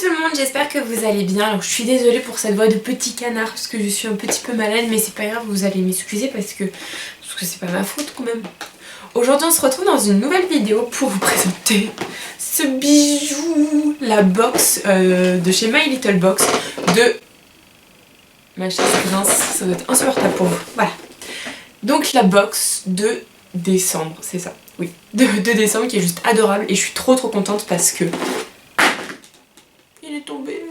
tout le monde, j'espère que vous allez bien. Alors je suis désolée pour cette voix de petit canard parce que je suis un petit peu malade, mais c'est pas grave, vous allez m'excuser parce que c'est pas ma faute quand même. Aujourd'hui on se retrouve dans une nouvelle vidéo pour vous présenter ce bijou, la box de chez My Little Box de... Ma chaise grince, ça doit être insupportable pour vous. Voilà. Donc la box de décembre, c'est ça, oui. De décembre qui est juste adorable et je suis trop contente parce que... Il est tombé,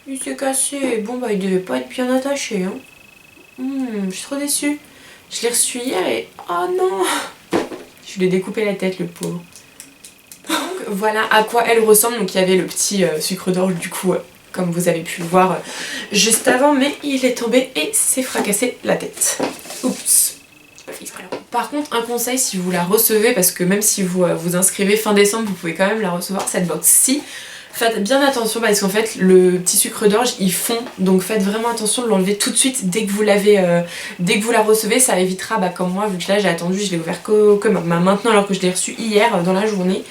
il s'est cassé. Bon bah il devait pas être bien attaché hein. Je suis trop déçue. Je l'ai reçu hier et... Oh non. Je lui ai découpé la tête le pauvre. Donc voilà à quoi elle ressemble. Donc il y avait le petit sucre d'orge du coup comme vous avez pu le voir juste avant. Mais il est tombé et s'est fracassé la tête. Oups. Par contre un conseil si vous la recevez, parce que même si vous vous inscrivez fin décembre vous pouvez quand même la recevoir cette box-ci. Faites bien attention parce qu'en fait le petit sucre d'orge il fond, donc faites vraiment attention de l'enlever tout de suite dès que vous l'avez, dès que vous la recevez. Ça évitera, comme moi vu que là j'ai attendu, je l'ai ouvert que maintenant alors que je l'ai reçu hier dans la journée,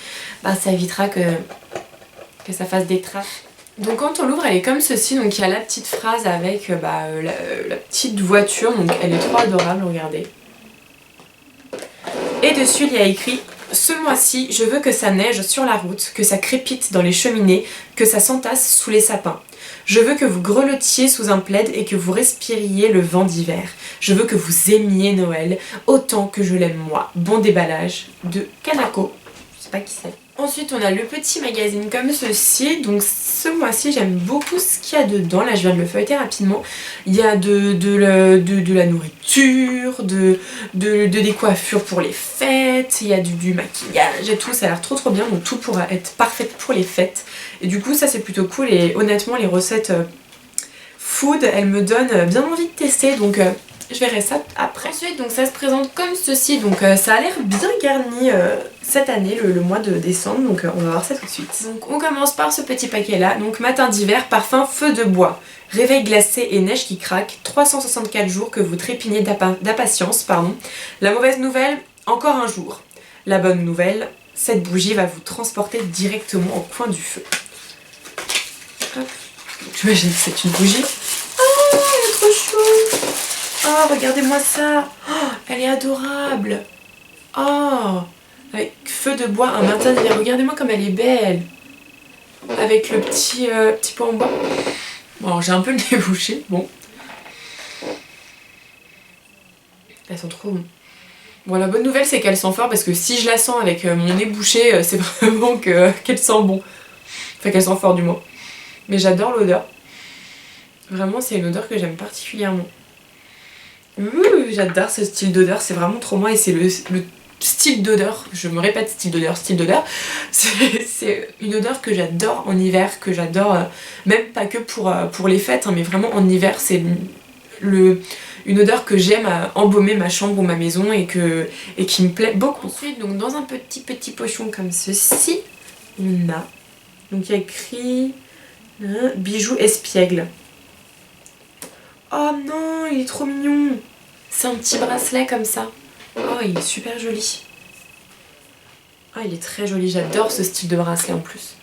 ça évitera que ça fasse des traces. Donc quand on l'ouvre elle est comme ceci, donc il y a la petite phrase avec la petite voiture, donc elle est trop adorable, regardez. Et dessus il y a écrit: ce mois-ci, je veux que ça neige sur la route, que ça crépite dans les cheminées, que ça s'entasse sous les sapins. Je veux que vous grelottiez sous un plaid et que vous respiriez le vent d'hiver. Je veux que vous aimiez Noël autant que je l'aime moi. Bon déballage de Kanako. Je sais pas qui c'est. Ensuite, on a le petit magazine comme ceci. Donc ce mois-ci, j'aime beaucoup ce qu'il y a dedans. Là, je viens de le feuilleter rapidement. Il y a de la nourriture, des coiffures pour les fêtes. Il y a du maquillage et tout. Ça a l'air trop bien. Donc tout pourra être parfait pour les fêtes. Et du coup, ça c'est plutôt cool. Et honnêtement, les recettes food, elles me donnent bien envie de tester. Donc... je verrai ça après. Ensuite, donc ça se présente comme ceci. Donc ça a l'air bien garni cette année, le mois de décembre. Donc on va voir ça tout de suite. Donc on commence par ce petit paquet là. Donc matin d'hiver, parfum feu de bois. Réveil glacé et neige qui craque. 364 jours que vous trépignez d'impatience, pardon. La mauvaise nouvelle, encore un jour. La bonne nouvelle, cette bougie va vous transporter directement au coin du feu. Hop. J'imagine que c'est une bougie. Oh, elle est trop chou. Oh, regardez-moi ça. Oh, elle est adorable. Oh, avec feu de bois, un matin d'hiver. Regardez-moi comme elle est belle. Avec le petit pot en bois. Bon, j'ai un peu le nez bouché. Bon. Elles sont trop bonnes. Bon, la bonne nouvelle, c'est qu'elle sent fort parce que si je la sens avec mon nez bouché, c'est vraiment qu'elle sent bon. Enfin, qu'elle sent fort du moins. Mais j'adore l'odeur. Vraiment, c'est une odeur que j'aime particulièrement. J'adore ce style d'odeur, c'est vraiment trop moi et c'est le style d'odeur, je me répète style d'odeur, c'est une odeur que j'adore en hiver, que j'adore même pas que pour les fêtes hein, mais vraiment en hiver, c'est une odeur que j'aime à embaumer ma chambre ou ma maison et qui me plaît beaucoup. Ensuite, donc dans un petit pochon comme ceci, on a, donc il y a écrit bijoux espiègle. Oh non, il est trop mignon. C'est un petit bracelet comme ça. Oh, il est super joli. Oh, il est très joli. J'adore ce style de bracelet en plus.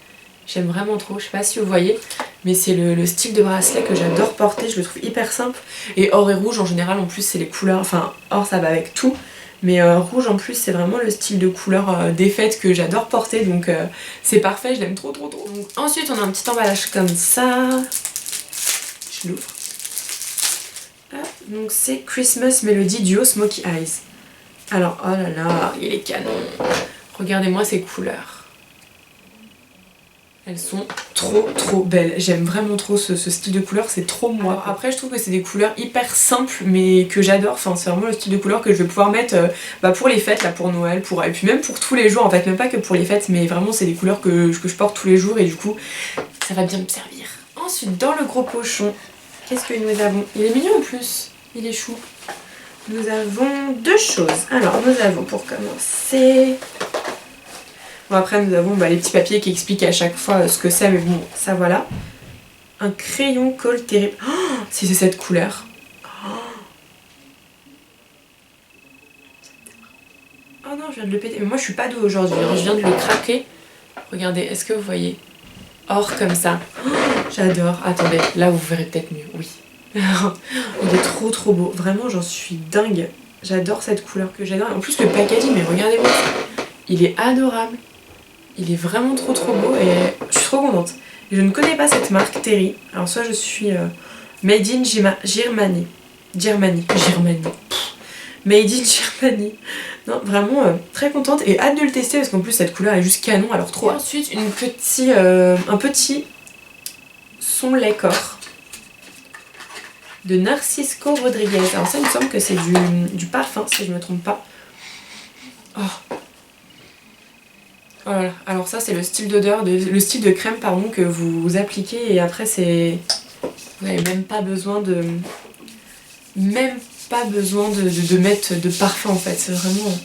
J'aime vraiment trop. Je sais pas si vous voyez, mais c'est le style de bracelet que j'adore porter. Je le trouve hyper simple. Et or et rouge en général, en plus, c'est les couleurs. Enfin, or ça va avec tout. Mais rouge en plus, c'est vraiment le style de couleur des fêtes que j'adore porter. Donc c'est parfait. Je l'aime trop. Donc, ensuite, on a un petit emballage comme ça. Je l'ouvre. Donc c'est Christmas Melody Duo Smoky Eyes. Alors, oh là là, il est canon. Regardez-moi ces couleurs. Elles sont trop belles. J'aime vraiment trop ce style de couleur, c'est trop moi. Alors, après, je trouve que c'est des couleurs hyper simples, mais que j'adore. Enfin, c'est vraiment le style de couleur que je vais pouvoir mettre pour les fêtes, là, pour Noël, et puis même pour tous les jours. En fait, même pas que pour les fêtes, mais vraiment, c'est des couleurs que je porte tous les jours et du coup, ça va bien me servir. Ensuite, dans le gros pochon, qu'est-ce que nous avons? Il est mignon en plus. Il est chou. Nous avons deux choses. Alors, nous avons pour commencer... Bon, après, nous avons les petits papiers qui expliquent à chaque fois ce que c'est, mais bon, ça voilà. Un crayon colle terrible. Oh, si c'est cette couleur. Oh non, je viens de le péter. Mais moi, je suis pas douée aujourd'hui. Je viens de le craquer. Regardez, est-ce que vous voyez? or comme ça. Oh, j'adore. Attendez, là vous verrez peut-être mieux, oui. Il est trop beau, vraiment j'en suis dingue. J'adore cette couleur que j'adore. En plus le packaging, mais regardez-moi ça. Il est adorable. Il est vraiment trop beau et je suis trop contente. Et je ne connais pas cette marque Terry. Alors soit je suis Made in Germany. Made in Germany. Non, vraiment très contente et hâte de le tester parce qu'en plus cette couleur est juste canon, alors trop. Et ensuite un petit son lait corps de Narcisco Rodriguez. Alors ça il me semble que c'est du parfum si je me trompe pas. Oh. Voilà. Alors ça c'est le style d'odeur, le style de crème pardon que vous appliquez et après c'est... Vous n'avez même pas besoin de... mettre de parfum en fait. C'est vraiment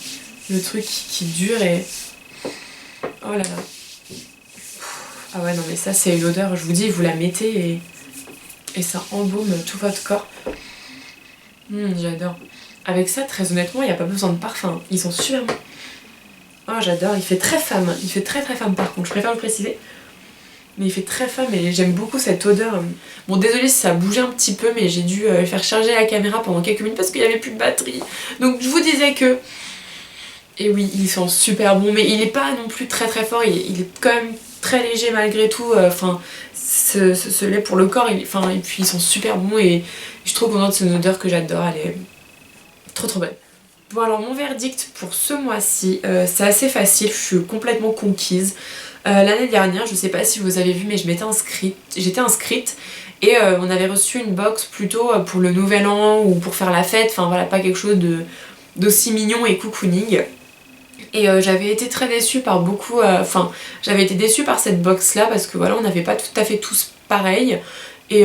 le truc qui dure et... Oh là là. Ah ouais non mais ça c'est une odeur, je vous dis, vous la mettez et ça embaume tout votre corps. J'adore. Avec ça très honnêtement il n'y a pas besoin de parfum. Ils sont super bons. Oh j'adore, il fait très femme. Il fait très femme par contre, je préfère le préciser. Mais il fait très femme et j'aime beaucoup cette odeur. Bon désolé si ça a bougé un petit peu mais j'ai dû faire charger la caméra pendant quelques minutes parce qu'il n'y avait plus de batterie. Donc je vous disais que... Et oui, il sent super bon mais il n'est pas non plus très fort, il est quand même très léger malgré tout. Enfin, ce lait pour le corps, et puis ils sont super bons et je suis trop contente, c'est une odeur que j'adore, elle est trop belle. Bon alors mon verdict pour ce mois-ci, c'est assez facile, je suis complètement conquise. L'année dernière, je sais pas si vous avez vu mais j'étais inscrite et on avait reçu une box plutôt pour le nouvel an ou pour faire la fête, enfin voilà, pas quelque chose d'aussi mignon et cocooning. Et j'avais été très déçue par j'avais été déçue par cette box là parce que voilà, on n'avait pas tout à fait tous pareil et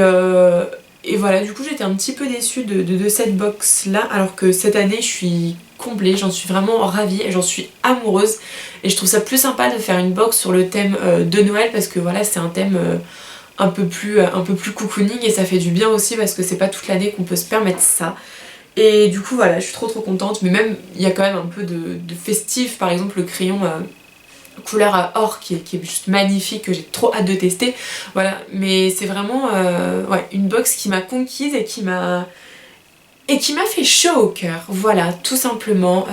voilà, du coup j'étais un petit peu déçue de cette box là, alors que cette année je suis comblée, j'en suis vraiment ravie et j'en suis amoureuse et je trouve ça plus sympa de faire une box sur le thème de Noël parce que voilà, c'est un thème un peu plus cocooning et ça fait du bien aussi parce que c'est pas toute l'année qu'on peut se permettre ça. Et du coup voilà, je suis trop contente, mais même il y a quand même un peu de festif, par exemple le crayon couleur or qui est juste magnifique, que j'ai trop hâte de tester, voilà, mais c'est vraiment ouais, une box qui m'a conquise et qui m'a fait chaud au cœur, voilà, tout simplement.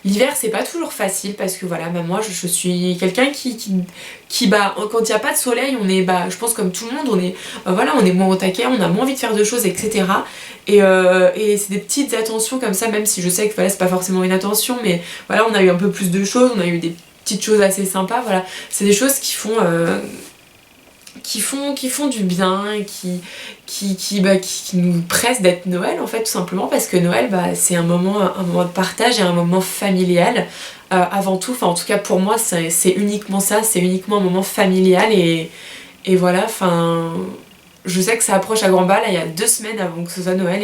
L'hiver c'est pas toujours facile parce que voilà, bah, moi je suis quelqu'un qui bah, quand il n'y a pas de soleil, on est, bah, je pense comme tout le monde, on est, voilà, on est moins au taquet, on a moins envie de faire de choses, etc. Et c'est des petites attentions comme ça, même si je sais que voilà, c'est pas forcément une attention, mais voilà, on a eu un peu plus de choses, on a eu des petites choses assez sympas, voilà. C'est des choses qui font du bien, qui nous pressent d'être Noël en fait, tout simplement parce que Noël bah, c'est un moment de partage et un moment familial avant tout, enfin en tout cas pour moi c'est uniquement ça, c'est uniquement un moment familial et voilà, enfin je sais que ça approche à grands pas, là il y a 2 semaines avant que ce soit Noël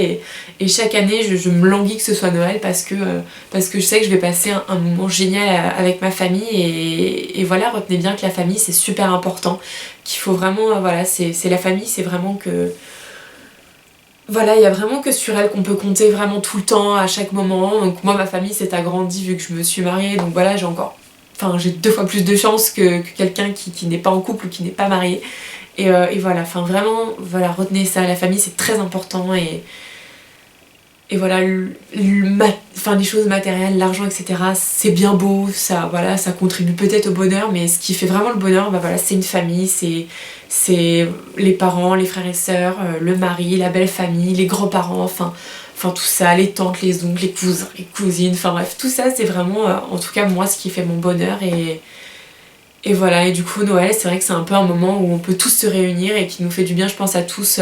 et chaque année je me languis que ce soit Noël parce que je sais que je vais passer un moment génial avec ma famille et voilà, retenez bien que la famille c'est super important, qu'il faut vraiment, voilà, c'est la famille, c'est vraiment que... Voilà, il y a vraiment que sur elle qu'on peut compter vraiment tout le temps, à chaque moment. Donc moi ma famille s'est agrandie vu que je me suis mariée, donc voilà, j'ai 2 fois plus de chance que quelqu'un qui n'est pas en couple ou qui n'est pas marié. Et voilà, enfin vraiment, voilà, retenez ça, la famille c'est très important et voilà, les choses matérielles, l'argent, etc. c'est bien beau, ça, voilà, ça contribue peut-être au bonheur, mais ce qui fait vraiment le bonheur, bah voilà, c'est une famille, c'est les parents, les frères et sœurs, le mari, la belle famille, les grands-parents, enfin tout ça, les tantes, les oncles, les cousins, les cousines, enfin bref, tout ça c'est vraiment, en tout cas moi, ce qui fait mon bonheur et voilà, et du coup Noël c'est vrai que c'est un peu un moment où on peut tous se réunir et qui nous fait du bien, je pense à tous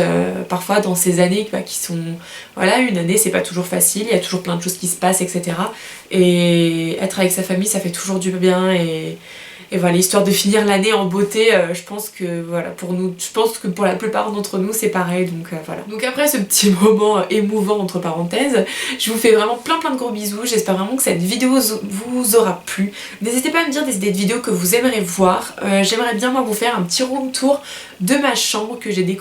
parfois dans ces années bah, qui sont... Voilà, une année c'est pas toujours facile, il y a toujours plein de choses qui se passent, etc. Et être avec sa famille ça fait toujours du bien et voilà, histoire de finir l'année en beauté, je pense que voilà, pour nous, je pense que pour la plupart d'entre nous c'est pareil, donc voilà. Donc après ce petit moment émouvant entre parenthèses, je vous fais vraiment plein de gros bisous, j'espère vraiment que cette vidéo vous aura plu. N'hésitez pas à me dire des idées de vidéos que vous aimeriez voir, j'aimerais bien moi vous faire un petit room tour de ma chambre que j'ai décorée